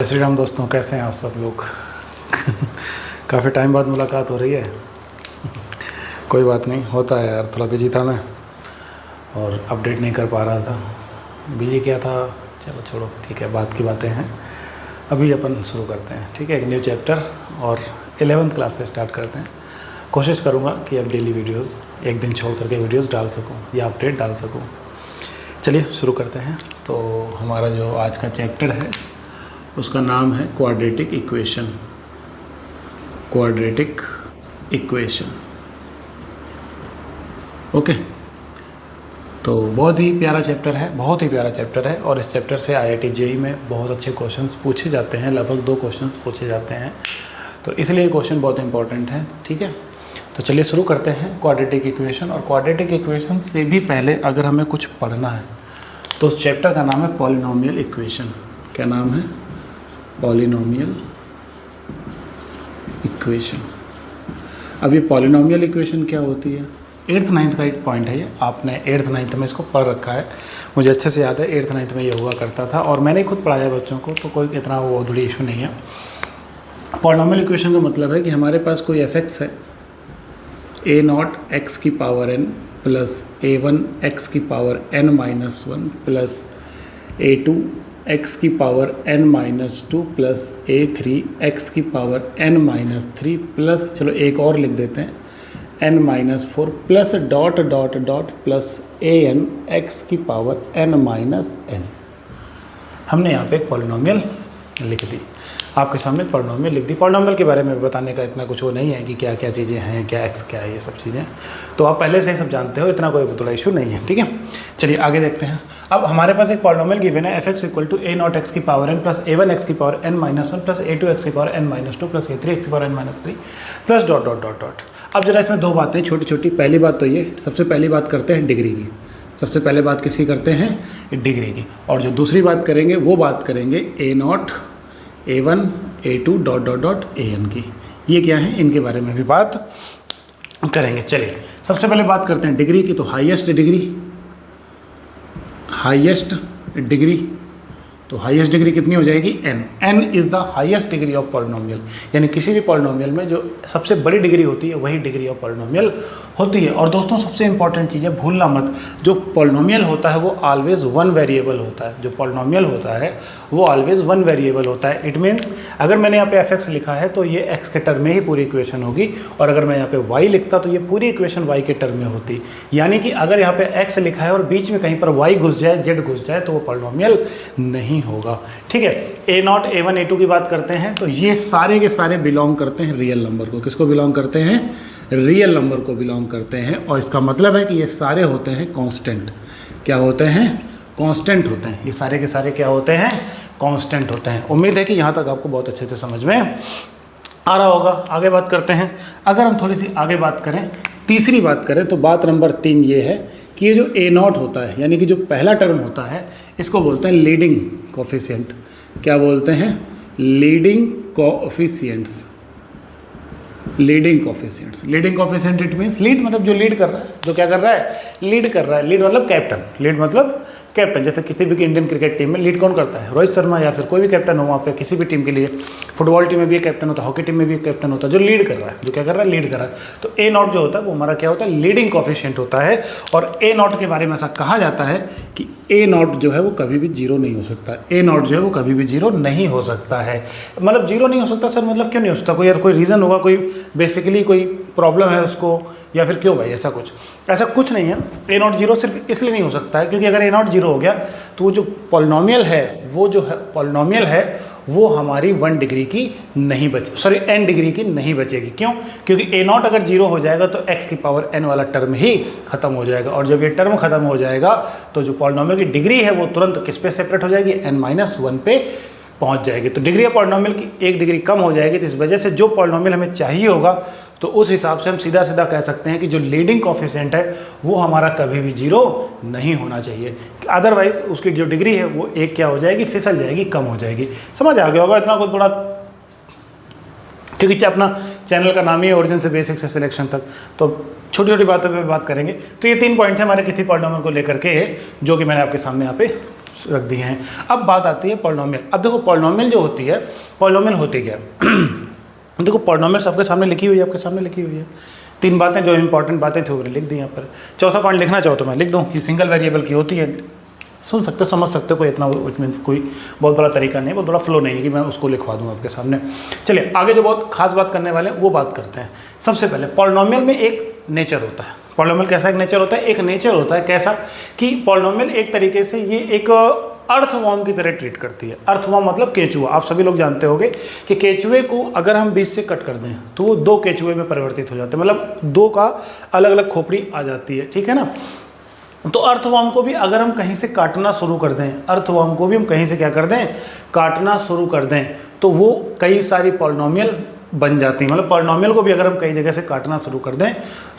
जय श्री राम दोस्तों, कैसे हैं आप सब लोग। काफ़ी टाइम बाद मुलाकात हो रही है। कोई बात नहीं, होता है यार, थोड़ा बिजी था मैं और अपडेट नहीं कर पा रहा था। बिजी क्या था, चलो छोड़ो, ठीक है, बात की बातें हैं। अभी अपन शुरू करते हैं, ठीक है, एक न्यू चैप्टर और 11th क्लास से स्टार्ट करते हैं। कोशिश करूँगा कि अब डेली वीडियोज़ एक दिन छोड़ करके वीडियोज़ डाल सकूँ या अपडेट डाल सकूँ। चलिए शुरू करते हैं। तो हमारा जो आज का चैप्टर है उसका नाम है quadratic equation. Quadratic equation, okay. तो बहुत ही प्यारा चैप्टर है, बहुत ही प्यारा चैप्टर है और इस चैप्टर से IIT JEE में बहुत अच्छे क्वेश्चंस पूछे जाते हैं। लगभग 2 क्वेश्चंस पूछे जाते हैं, तो इसलिए क्वेश्चन बहुत इंपॉर्टेंट है, ठीक है। तो चलिए शुरू करते हैं क्वाड्रेटिक इक्वेशन। और क्वाड्रेटिक इक्वेशन से भी पहले अगर हमें कुछ पढ़ना है तो उस चैप्टर का नाम है पॉलिनोमियल इक्वेशन। क्या नाम है? Polynomial equation. अब ये पॉलिनोमियल इक्वेशन क्या होती है? 8th 9th का एक पॉइंट है ये। आपने 8th 9th में इसको पढ़ रखा है, मुझे अच्छे से याद है। 8th 9th में ये हुआ करता था और मैंने खुद पढ़ाया बच्चों को, तो कोई इतना वो बड़ी इशू नहीं है। पॉलिनोमियल इक्वेशन का मतलब है कि हमारे पास कोई fx है, a0 x की power n plus a1 x की power n minus 1 plus a2 x की power n minus 2 plus a3 x की पावर n माइनस 3 प्लस, चलो एक और लिख देते हैं, n minus 4 plus dot dot dot plus an x की पावर n माइनस n। हमने यहाँ पे एक पॉलिनोमियल लिख दी, आपके सामने पॉलिनोमियल लिख दी। पॉलिनोमियल के बारे में बताने का इतना कुछ वो नहीं है कि क्या क्या चीज़ें हैं, क्या x क्या है, ये सब चीज़ें तो आप पहले से ही सब जानते हो, इतना कोई बड़ा इशू नहीं है, ठीक है। चलिए आगे देखते हैं। अब हमारे पास एक पॉलिनोमियल गिवन है, fx equal to a0 x की power n plus a1 x की power n minus 1 plus a2 x की power n minus 2 plus a3 x की power n minus 3 plus dot dot dot dot. अब जरा इसमें 2 बातें छोटी छोटी। पहली बात तो ये, सबसे पहली बात करते हैं डिग्री की। सबसे पहले बात किसकी करते हैं? डिग्री की। और जो दूसरी बात करेंगे वो बात करेंगे a0 a1 a2 dot dot dot an की। ये क्या है, इनके बारे में भी बात करेंगे। चलिए सबसे पहले बात करते हैं डिग्री की। तो हाईएस्ट डिग्री, तो हाईएस्ट डिग्री कितनी हो जाएगी? n is the highest degree of polynomial. यानी किसी भी पॉलिनोमियल में जो सबसे बड़ी डिग्री होती है वही डिग्री ऑफ पॉलिनोमियल होती है। और दोस्तों सबसे इंपॉर्टेंट चीज़ है, भूलना मत, जो पॉलिनोमियल होता है वो ऑलवेज 1 वेरिएबल होता है। जो पॉलिनोमियल होता है वो ऑलवेज 1 वेरिएबल होता है। इट मीन्स अगर मैंने यहाँ पे fx लिखा है तो ये x के टर्म में ही पूरी इक्वेशन होगी, और अगर मैं यहाँ पे y लिखता तो ये पूरी इक्वेशन y के टर्म में होती। यानी कि अगर यहाँ पे x लिखा है और बीच में कहीं पर y घुस जाए, z घुस जाए, तो वो पॉलिनोमियल नहीं होगा, ठीक है। a0 a1 a2 की बात करते हैं तो ये सारे के सारे बिलोंग करते हैं रियल नंबर को। किसको बिलोंग करते हैं? रियल नंबर को बिलोंग करते हैं। और इसका मतलब है कि ये सारे होते हैं कांस्टेंट। क्या होते हैं? कांस्टेंट होते हैं। ये सारे के सारे क्या होते हैं? कांस्टेंट होते हैं। उम्मीद है कि यहाँ तक आपको बहुत अच्छे से समझ में आ रहा होगा। आगे बात करते हैं। अगर हम थोड़ी सी आगे बात करें, तीसरी बात करें, तो बात नंबर 3 ये है कि ये जो a0 होता है, यानी कि जो पहला टर्म होता है, इसको बोलते हैं लीडिंग कोफिशिएंट। क्या बोलते हैं? Leading coefficients. Leading coefficients. Leading coefficient it means lead मतलब जो लीड कर रहा है, जो क्या कर रहा है? लीड कर रहा है। लीड मतलब कैप्टन। लीड मतलब कैप्टन। जैसे किसी भी इंडियन क्रिकेट टीम में लीड कौन करता है? रोहित शर्मा, या फिर कोई भी कैप्टन हो वहाँ पे किसी भी टीम के लिए। फुटबॉल टीम में भी एक कैप्टन होता है, हॉकी टीम में भी एक कैप्टन होता है, जो लीड कर रहा है, जो क्या कर रहा है? लीड कर रहा है। तो a0 जो होता है वो हमारा क्या होता है? लीडिंग कोफिशिएंट होता है। और a0 के बारे में ऐसा कहा जाता है कि a0 जो है वो कभी भी 0 नहीं हो सकता। a0 जो है वो कभी भी 0 नहीं हो सकता है। मतलब 0 नहीं हो सकता सर, मतलब क्यों नहीं हो सकता? कोई यार कोई रीज़न होगा, कोई बेसिकली कोई प्रॉब्लम है उसको, या फिर क्यों भाई? ऐसा कुछ नहीं है। a0 0 सिर्फ इसलिए नहीं हो सकता है क्योंकि अगर a0 0 हो गया तो वो जो पॉलिनोमियल है, वो जो है पॉलिनोमियल है वो हमारी 1 डिग्री की नहीं n डिग्री की नहीं बचेगी। क्यों? क्योंकि a0 अगर 0 हो जाएगा तो x की पावर n वाला टर्म ही खत्म हो जाएगा, और जब ये टर्म खत्म हो जाएगा तो जो पॉलिनोमियल की डिग्री है वो तुरंत किस पे सेपरेट हो जाएगी? n-1 पे पहुंच जाएगी। तो डिग्री ऑफ पॉलिनोमियल की 1 डिग्री कम हो जाएगी। तो इस वजह से जो पॉलिनोमियल हमें चाहिए होगा तो उस हिसाब से हम सीधा सीधा कह सकते हैं कि जो लीडिंग कोफिशिएंट है वो हमारा कभी भी 0 नहीं होना चाहिए। अदरवाइज उसकी जो डिग्री है वो 1 क्या हो जाएगी? फिसल जाएगी, कम हो जाएगी। समझ आ गया होगा इतना कुछ बड़ा, क्योंकि अपना चैनल का नाम ही है ओरिजिन से बेसिक से सिलेक्शन तक, तो छोटी छोटी बातों पे बात करेंगे। तो ये 3 पॉइंट थे हमारे किसी पॉलिनोमियल को लेकर के, जो कि मैंने आपके सामने यहाँ पे रख दिए हैं। अब बात आती है पॉलिनोमियल। अब देखो पॉलिनोमियल जो होती है, पॉलिनोमियल होती क्या है देखो पॉलिनोमियल सबके सामने लिखी हुई है, आपके सामने लिखी हुई है। 3 बातें जो इंपॉर्टेंट बातें थी वो लिख दी यहाँ पर। चौथा पॉइंट लिखना चाहो तो मैं लिख दूँ कि सिंगल वेरिएबल की होती है। सुन सकते हो, समझ सकते हो, कोई इतना इट मीन्स कोई बहुत बड़ा तरीका नहीं, बहुत बड़ा फ्लो नहीं है कि मैं उसको लिखवा दूँ आपके सामने। चलिए आगे जो बहुत खास बात करने वाले हैं वो बात करते हैं। सबसे पहले पॉलिनोमियल में एक नेचर होता है। पॉलिनोमियल कैसा एक नेचर होता है? एक नेचर होता है कैसा कि पॉलिनोमियल एक तरीके से ये एक अर्थवॉर्म की तरह ट्रीट करती है। अर्थवॉर्म मतलब केचुआ। आप सभी लोग जानते होंगे कि केचुए को अगर हम बीच से कट कर दें तो वो 2 केचुए में परिवर्तित हो जाते हैं, मतलब 2 का अलग अलग खोपड़ी आ जाती है, ठीक है ना। तो अर्थवॉर्म को भी अगर हम कहीं से काटना शुरू कर दें, अर्थवॉर्म को भी हम कहीं से क्या कर दें, काटना शुरू कर दें, तो वो कई सारी पॉलिनोमियल बन जाती हैं। मतलब पॉलिनोमियल को भी अगर हम कई जगह से काटना शुरू कर दें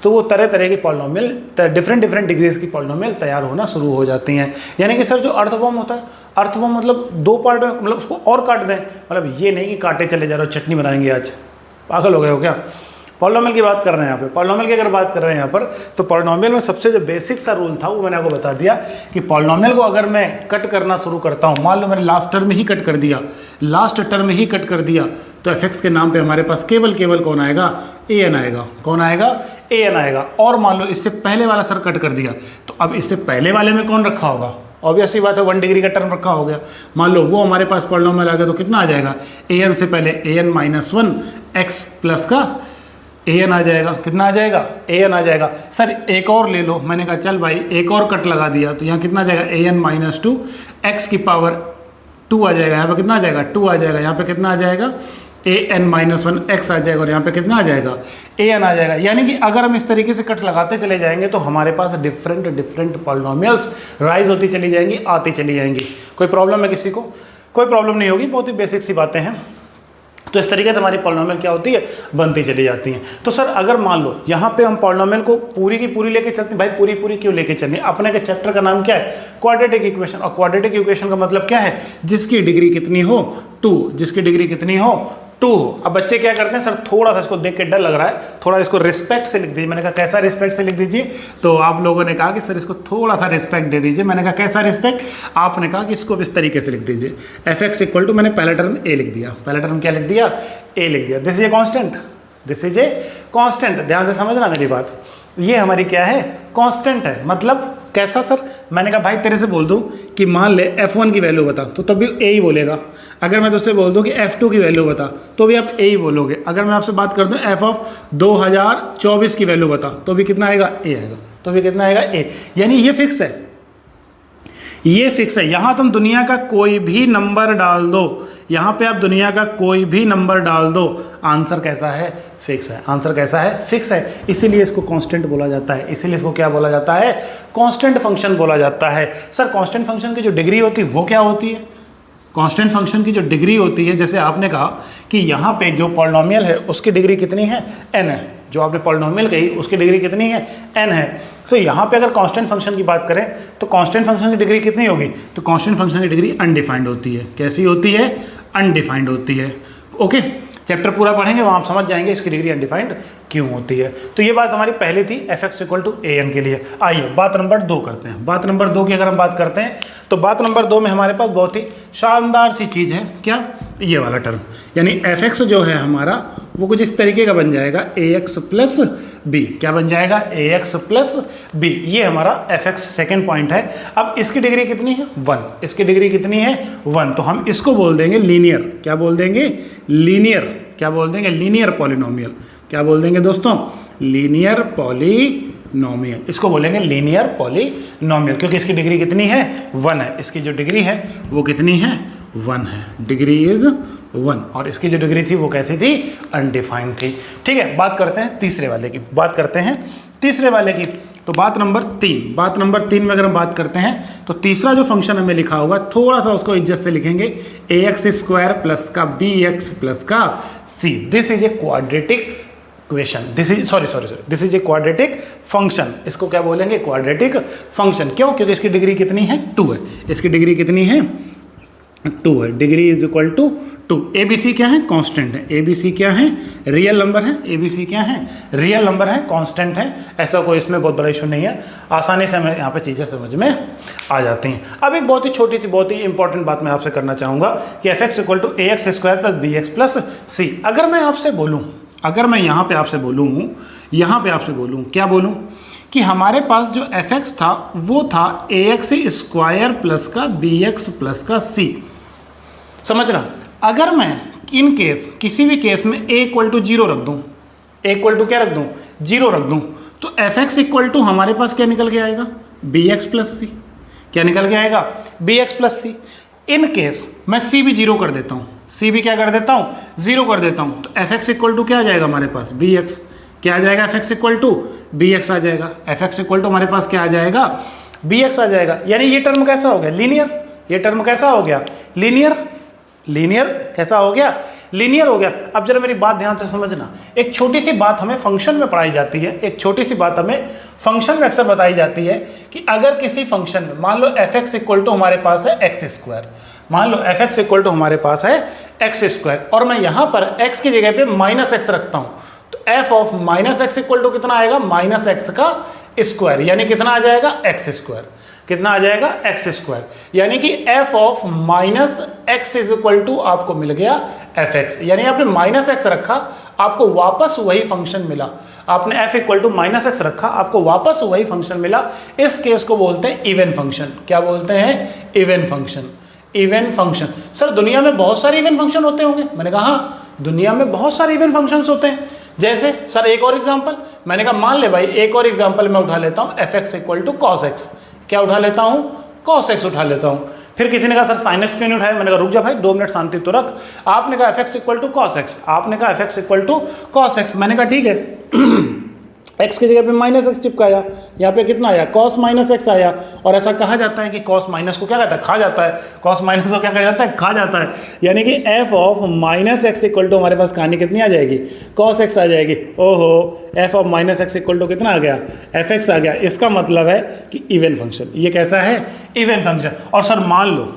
तो वो तरह तरह की पॉलिनोमियल, डिफरेंट डिग्रीज की पॉलिनोमियल तैयार होना शुरू हो जाती हैं। यानी कि सर जो अर्थवॉर्म होता है, अर्थवॉर्म मतलब 2 पार्ट में, मतलब उसको और काट दें, मतलब ये नहीं कि काटे चले जा रहे हो चटनी बनाएंगे आज, पागल हो गए हो क्या। पॉलिनोमियल की बात कर रहे हैं यहाँ पे। पॉलिनोमियल की अगर बात कर रहे हैं यहाँ पर, तो पॉलिनोमियल में सबसे जो बेसिक सा रूल था वो मैंने आपको बता दिया कि पॉलिनोमियल को अगर मैं कट करना शुरू करता हूँ, मान लो मैंने लास्ट टर्म में ही कट कर दिया, लास्ट टर्म में ही कट कर दिया, तो एफ के नाम पे हमारे पास केवल कौन आएगा, an आएगा। कौन आएगा? an आएगा। और मान लो इससे पहले वाला सर कट कर दिया, तो अब इससे पहले वाले में कौन रखा होगा? ऑब्वियसली बात है 1 डिग्री का टर्म रखा हो गया। मान लो वो हमारे पास पॉलिनोमियल आ गया, तो कितना आ जाएगा? an से पहले an - 1 x प्लस का an आ जाएगा। कितना आ जाएगा? an आ जाएगा। सर एक और ले लो, मैंने कहा चल भाई एक और कट लगा दिया, तो यहाँ कितना आ जाएगा? an - 2 x की पावर 2 आ जाएगा। यहाँ पे कितना आ जाएगा? 2 आ जाएगा। यहाँ पे कितना आ जाएगा? an - 1 x आ जाएगा। और यहाँ पे कितना आ जाएगा? an आ जाएगा। यानी कि अगर हम इस तरीके से कट लगाते चले जाएंगे तो हमारे पास डिफरेंट पॉलिनोमियल्स राइज होती चली जाएंगी, आती चली जाएंगी। कोई प्रॉब्लम है किसी को? कोई प्रॉब्लम नहीं होगी, बहुत ही बेसिक सी बातें हैं। तो इस तरीके से हमारी पॉलिनोमियल क्या होती है, बनती चली जाती हैं। तो सर अगर मान लो यहाँ पे हम पॉलिनोमियल को पूरी की पूरी लेके चलते हैं, भाई पूरी क्यों लेके चलनी? अपने के चैप्टर का नाम क्या है? Quadratic equation. और क्वाड्रेटिक इक्वेशन का मतलब क्या है? जिसकी डिग्री कितनी हो? 2। जिसकी डिग्री कितनी हो? 2 हो। अब बच्चे क्या करते हैं, सर थोड़ा सा इसको देख के डर लग रहा है, थोड़ा इसको रिस्पेक्ट से लिख दीजिए। मैंने कहा कैसा रिस्पेक्ट से लिख दीजिए? तो आप लोगों ने कहा कि सर इसको थोड़ा सा रिस्पेक्ट दे दीजिए। मैंने कहा कैसा रिस्पेक्ट? आपने कहा कि इसको इस तरीके से लिख दीजिए। एफ इक्वल टू, मैंने पहला टर्म ए लिख दिया। पहला टर्म क्या लिख दिया? ए लिख दिया। This is a constant, this is a constant. ध्यान से समझना मेरी बात, ये हमारी क्या है? कांस्टेंट है। मतलब कैसा सर? मैंने कहा भाई तेरे से बोल दूं कि मान ले f1 की वैल्यू बता, तो तब भी ए ही बोलेगा। अगर मैं तुझसे बोल दूं कि f2 की वैल्यू बता, तो भी आप ए ही बोलोगे। अगर मैं आपसे बात कर दूं f ऑफ 2024 की वैल्यू बता, तो भी कितना आएगा? ए आएगा। तो भी कितना आएगा? ए। यानी ये फिक्स है, ये फिक्स है। यहाँ तुम दुनिया का कोई भी नंबर डाल दो, यहाँ पे आप दुनिया का कोई भी नंबर डाल दो, आंसर कैसा है? फिक्स है। आंसर कैसा है? फिक्स है। इसीलिए इसको कांस्टेंट बोला जाता है। इसीलिए इसको क्या बोला जाता है? कांस्टेंट फंक्शन बोला जाता है। सर कांस्टेंट फंक्शन की जो डिग्री होती है वो क्या होती है? कांस्टेंट फंक्शन की जो डिग्री होती है, जैसे आपने कहा कि यहाँ पे जो पॉलिनोमियल है उसकी डिग्री कितनी है? n है। जो आपने पॉलिनोमियल कही उसकी डिग्री कितनी है? n है। तो यहाँ पे अगर कांस्टेंट फंक्शन की बात करें तो कांस्टेंट फंक्शन की डिग्री कितनी होगी? तो कांस्टेंट फंक्शन की डिग्री अनडिफाइंड होती है। कैसी होती है? अनडिफाइंड होती है। ओके, चैप्टर पूरा पढ़ेंगे वहाँ आप समझ जाएंगे इसकी डिग्री अनडिफाइंड क्यों होती है। तो ये बात हमारी पहली थी f(x = an) के लिए। आइए बात नंबर 2 करते हैं। बात नंबर 2 की अगर हम बात करते हैं तो बात नंबर 2 में हमारे पास बहुत ही शानदार सी चीज़ है। क्या? ये वाला टर्म, यानी f(x) जो है हमारा वो कुछ इस तरीके का बन जाएगा ax + b। क्या बन जाएगा? ax + b। ये हमारा f(x) सेकेंड पॉइंट है। अब इसकी डिग्री कितनी है? 1। इसकी डिग्री कितनी है? 1। तो हम इसको बोल देंगे लीनियर। क्या बोल देंगे? लीनियर। क्या बोल देंगे? Linear polynomial. क्या बोल देंगे दोस्तों? Linear polynomial. इसको बोलेंगे लीनियर पॉलिनोमियल, क्योंकि इसकी डिग्री कितनी है? 1 है। इसकी जो डिग्री है वो कितनी है? 1 है। Degree is 1। और इसकी जो डिग्री थी वो कैसी थी? अनडिफाइंड थी। ठीक है, बात करते हैं तीसरे वाले की। बात करते हैं तीसरे वाले की। तो बात नंबर 3, बात नंबर 3 में अगर हम बात करते हैं तो तीसरा जो फंक्शन हमें लिखा होगा थोड़ा सा उसको इज्जत से लिखेंगे, ax² प्लस का bx प्लस का c। This is a quadratic equation. This is this is a quadratic function. इसको क्या बोलेंगे? Quadratic function. क्यों? क्योंकि इसकी डिग्री कितनी है? 2 है। इसकी डिग्री कितनी है? 2 है, degree is equal to 2। A B C क्या है? कांस्टेंट है। ए बी सी क्या है? रियल नंबर है। ए बी सी क्या है? रियल नंबर है, कांस्टेंट है। ऐसा कोई इसमें बहुत बड़ा इशू नहीं है, आसानी से हमें यहाँ पे चीज़ें समझ में आ जाती हैं। अब एक बहुत ही छोटी सी बहुत ही इंपॉर्टेंट बात मैं आपसे करना चाहूँगा कि f x equal to a x square plus b x plus c. अगर मैं आपसे बोलूँ, अगर मैं यहाँ पे आपसे बोलूँ, यहाँ पे आपसे बोलूँ, क्या बोलूँ कि हमारे पास जो एफ एक्स था वो था ए एक्स स्क्वायर प्लस का बी एक्स प्लस का सी। समझना, अगर मैं इन केस किसी भी केस में a इक्वल टू 0 रख दूँ, a इक्वल टू क्या रख दूँ? 0 रख दूँ, तो एफ एक्स इक्वल टू हमारे पास क्या निकल के आएगा? B x plus C. क्या निकल के आएगा? B x plus C. In case मैं c भी 0 कर देता हूँ, c भी क्या कर देता हूँ? 0 कर देता हूँ, तो एफ एक्स इक्वल टू क्या आ जाएगा हमारे पास? B x. क्या आ जाएगा? F x equal to b x आ जाएगा। एफ एक्स इक्वल टू हमारे पास क्या आ जाएगा? बी एक्स आ जाएगा। यानी ये टर्म कैसा हो गया? लीनियर। ये टर्म कैसा हो गया? लीनियर। लीनियर कैसा हो गया? लीनियर हो गया। अब जरा मेरी बात ध्यान से समझना, एक छोटी सी बात हमें फंक्शन में पढ़ाई जाती है, एक छोटी सी बात हमें फंक्शन में अक्सर बताई जाती है कि अगर किसी फंक्शन में मान लो एफ एक्स इक्वल टू हमारे पास है एक्स स्क्वायर, मान लो एफ एक्स इक्वल टू हमारे पास है एक्स स्क्वायर, और मैं यहाँ पर एक्स की जगह पे माइनस एक्स रखता हूँ, तो F of minus x equal to कितना आएगा? माइनस एक्स का स्क्वायर, यानी कितना आ जाएगा? X square. कितना आ जाएगा? X square. यानी कि F of minus X is equal to आपको मिल गया एफ एक्स। यानी आपने माइनस एक्स रखा, आपको वापस वही फंक्शन मिला। आपने F equal to minus X रखा, आपको वापस वही फंक्शन मिला। इस केस को बोलते हैं इवन फंक्शन। क्या बोलते हैं? Even function. Even function. Sir दुनिया में बहुत सारे इवन फंक्शन होते होंगे। मैंने कहा हाँ, दुनिया में बहुत सारे इवन फंक्शंस होते हैं। जैसे सर एक और एग्जांपल, मैंने कहा मान ले भाई एक और एग्जांपल मैं उठा लेता हूँ, F x equal to cos X. क्या उठा लेता हूँ? कॉस एक्स उठा लेता हूँ। फिर किसी ने कहा सर साइन एक्स क्यों नहीं उठाया? मैंने कहा रुक जा भाई, 2 मिनट शांति तो रख। आपने कहा F x equal to cos X, आपने कहा F x equal to cos X. मैंने कहा ठीक है, एक्स की जगह पे माइनस एक्स चिपकाया, यहाँ पे कितना आया? कॉस माइनस एक्स आया। और ऐसा कहा जाता है कि कॉस माइनस को क्या कहता है? खा जाता है। कॉस माइनस को क्या कहा जाता है? खा जाता है। यानी कि F of minus x equal to हमारे पास कहानी कितनी आ जाएगी? कॉस एक्स आ जाएगी। ओहो, F of minus x equal to कितना आ गया? एफ एक्स आ गया। इसका मतलब है कि इवन फंक्शन। ये कैसा है? Even function. और सर मान लो,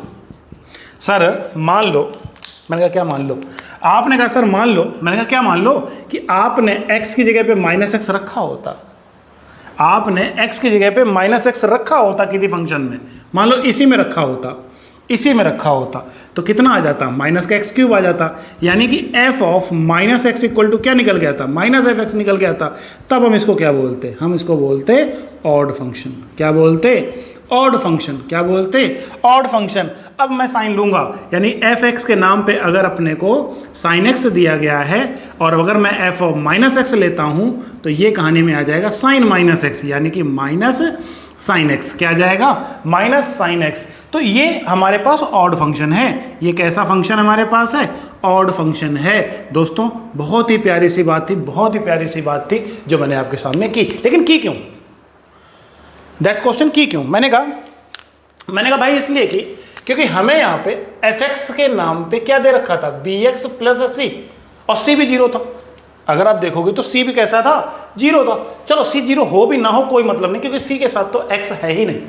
सर मान लो, मैंने कहा क्या मान लो? आपने कहा सर मान लो, मैंने कहा क्या मान लो? कि आपने x की जगह पे माइनस एक्स रखा होता, आपने x की जगह पे माइनस एक्स रखा होता किसी फंक्शन में, मान लो इसी में रखा होता, इसी में रखा होता, तो कितना आ जाता? माइनस का एक्स क्यूब आ जाता। यानी कि F of minus x equal to क्या निकल गया था? माइनस एफ एक्स निकल गया था। तब हम इसको क्या बोलते? हम इसको बोलते ऑड फंक्शन। क्या बोलते? Odd function. क्या बोलते? Odd function. अब मैं साइन लूंगा, यानी एफ एक्स के नाम पे अगर अपने को साइन एक्स दिया गया है और अगर मैं एफ ऑफ माइनस एक्स लेता हूं तो ये कहानी में आ जाएगा साइन माइनस एक्स, यानी कि माइनस साइन एक्स। क्या आ जाएगा? Minus sine x. तो ये हमारे पास ऑड फंक्शन है। ये कैसा फंक्शन हमारे पास है? ऑड फंक्शन है। दोस्तों बहुत ही प्यारी सी बात थी, बहुत ही प्यारी सी बात थी जो मैंने आपके सामने की। लेकिन की क्यों? That's question. की क्यों? मैंने कहा भाई इसलिए कि क्योंकि हमें यहाँ पे एफ एक्स के नाम पे क्या दे रखा था? बी एक्स प्लस सी, और सी भी 0 था। अगर आप देखोगे तो सी भी कैसा था? 0 था। चलो सी 0 हो भी ना हो कोई मतलब नहीं, क्योंकि सी के साथ तो एक्स है ही नहीं,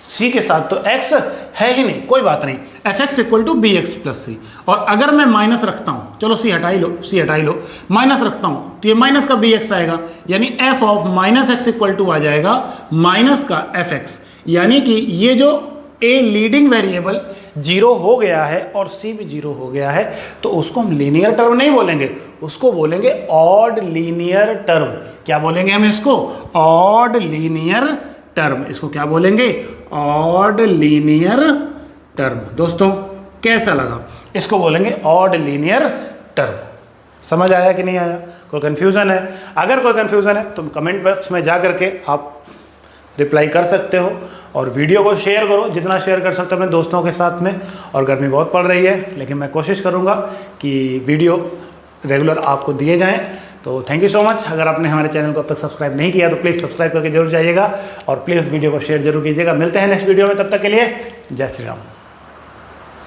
सी के साथ तो एक्स है ही नहीं, कोई बात नहीं। F x equal to b x plus c. और अगर मैं माइनस रखता हूँ, चलो सी हटाई लो, सी हटाई लो, माइनस रखता हूँ तो ये माइनस का बी एक्स आएगा, यानी f of minus x equal to आ जाएगा माइनस का एफ एक्स। यानी कि ये जो ए लीडिंग वेरिएबल 0 हो गया है और सी भी 0 हो गया है, तो उसको हम लीनियर टर्म नहीं बोलेंगे, उसको बोलेंगे ऑड लीनियर टर्म। क्या बोलेंगे हम इसको? Odd linear term. इसको क्या बोलेंगे? Odd linear term. दोस्तों कैसा लगा? इसको बोलेंगे ऑड लीनियर टर्म। समझ आया कि नहीं आया? कोई कंफ्यूजन है? अगर कोई कंफ्यूजन है तो कमेंट बॉक्स में जा करके आप रिप्लाई कर सकते हो, और वीडियो को शेयर करो, जितना शेयर कर सकते हो अपने दोस्तों के साथ में। और गर्मी बहुत पड़ रही है, लेकिन मैं कोशिश करूँगा कि वीडियो रेगुलर आपको दिए जाएँ। तो थैंक यू सो मच। अगर आपने हमारे चैनल को अब तक सब्सक्राइब नहीं किया तो प्लीज़ सब्सक्राइब करके जरूर जाइएगा, और प्लीज़ वीडियो को शेयर जरूर कीजिएगा। मिलते हैं नेक्स्ट वीडियो में, तब तक के लिए जय श्री राम।